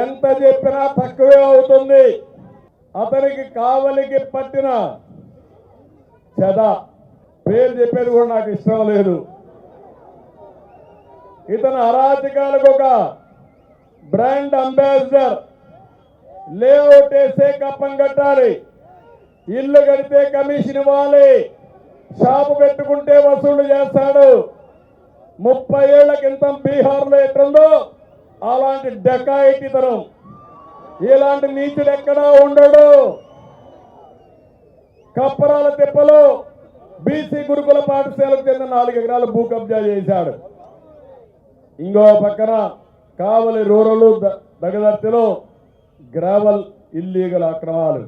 ఎంత చెప్పినా తక్కువే అవుతుంది. అతనికి కావలికి పట్టిన చెద, పేరు చెప్పేది కూడా నాకు ఇష్టం లేదు. ఇతను అరాచకాలకు ఒక బ్రాండ్ అంబాసిడర్. లేఅవుట్ వేస్తే కప్పం కట్టాలి, ఇల్లు కడితే కమిషన్ ఇవ్వాలి, షాపు పెట్టుకుంటే వసూలు చేస్తాడు. 30 ఏళ్ల క్రితం బీహార్లో ఎట్లుందో అలాంటి డకాయితనం, ఇలాంటి నీచుడు ఎక్కడా ఉండడు. కప్పరాల తిప్పలో బీసీ గురుకుల పాఠశాలకు చెందిన 4 ఎకరాలు భూ కబ్జా చేశాడు. ఇంకో పక్కన కావలి రూరల్ దగదర్తిలో గ్రావెల్ ఇల్లీగల్ అక్రమాలు.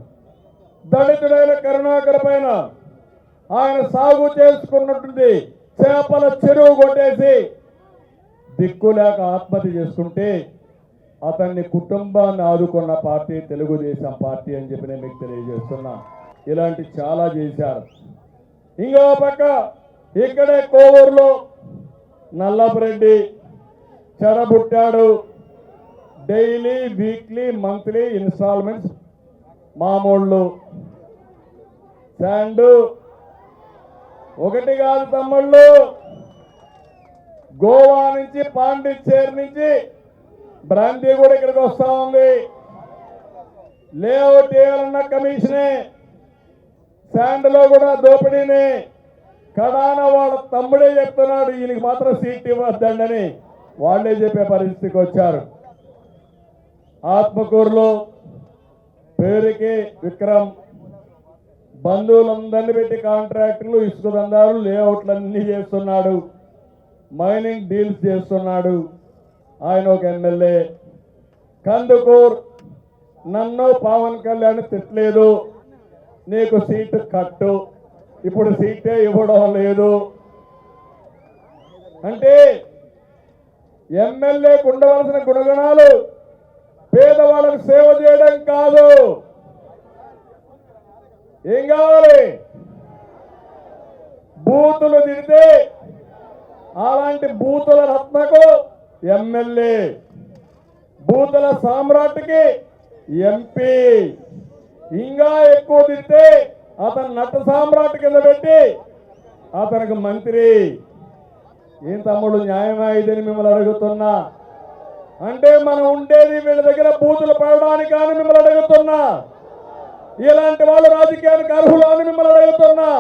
దళితుడైన కరుణాకర్ పైన ఆయన సాగు చేసుకున్నటువంటి చేపల చెరువు కొట్టేసి దిక్కులేక ఆత్మహత్య చేసుకుంటే అతన్ని కుటుంబాన్ని ఆదుకున్న పార్టీ తెలుగుదేశం పార్టీ అని చెప్పి నేను మీకు తెలియజేస్తున్నా. ఇలాంటి చాలా చేశారు. ఇంకో పక్క ఇక్కడే కోవూరులో నల్లపురెడ్డి చెడబుట్టాడు. డైలీ, వీక్లీ, మంత్లీ ఇన్స్టాల్మెంట్స్ మామూళ్ళు. శాండు ఒకటి కాదు తమ్ముళ్ళు, గోవా నుంచి పాండిచ్చేరి నుంచి బ్రాంతి కూడా ఇక్కడికి వస్తా ఉంది. లేఅవుట్ చేయాలన్న కమిషనే, శాండ్లో కూడా దోపిడీనే. కడాన వాళ్ళ తమ్ముడే చెప్తున్నాడు ఈయనకి మాత్రం సీట్ ఇవ్వద్దండని, వాళ్ళే చెప్పే పరిస్థితికి వచ్చారు. ఆత్మకూరులో పేరుకి విక్రమ్ బంధువులందరినీ పెట్టి కాంట్రాక్టులు, ఇసుక దందాలు, లేఅవుట్లన్నీ చేస్తున్నాడు, మైనింగ్ డీల్స్ చేస్తున్నాడు. ఆయన ఒక ఎమ్మెల్యే. కందుకూర్ నన్ను పవన్ కళ్యాణ్ తిట్టలేదు, నీకు సీటు కట్టు, ఇప్పుడు సీటే ఇవ్వడం లేదు అంటే ఎమ్మెల్యేకు ఉండవలసిన గుణగణాలు పేదవాళ్ళకు సేవ చేయడం కాదు. ఏం కావాలి? బూతులు తిడితే అలాంటి బూతుల రత్నకు ఎమ్మెల్యే, బూతుల సామ్రాట్కి ఎంపీ, ఇంకా ఎక్కువ తిడితే అతను నట్ట సామ్రాట్ కింద పెట్టి అతనికి మంత్రి. ఏం తమ్ముడు న్యాయమా ఇదని మిమ్మల్ని అడుగుతున్నా. అంటే మనం ఉండేది వీళ్ళ దగ్గర బూతులు పడడానికి అని మిమ్మల్ని అడుగుతున్నా. ఇలాంటి వాళ్ళు రాజకీయానికి అర్హులు అని మిమ్మల్ని అడుగుతున్నా.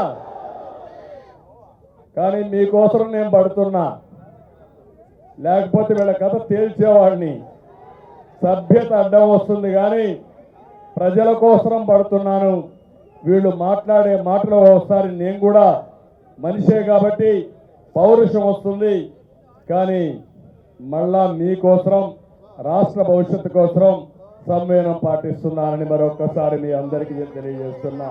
కానీ మీకోసం నేను పడుతున్నా, లేకపోతే వీళ్ళ కథ తేల్చేవాడిని. సభ్యత అడ్డం వస్తుంది కానీ ప్రజల కోసం పడుతున్నాను. వీళ్ళు మాట్లాడే మాటలు ఒకసారి నేను కూడా మనిషే కాబట్టి పౌరుషం వస్తుంది. కానీ మళ్ళా మీకోసం, రాష్ట్ర భవిష్యత్తు కోసం సంవేదన పాటిస్తున్నానని మరొకసారి మీ అందరికీ తెలియజేస్తున్నా.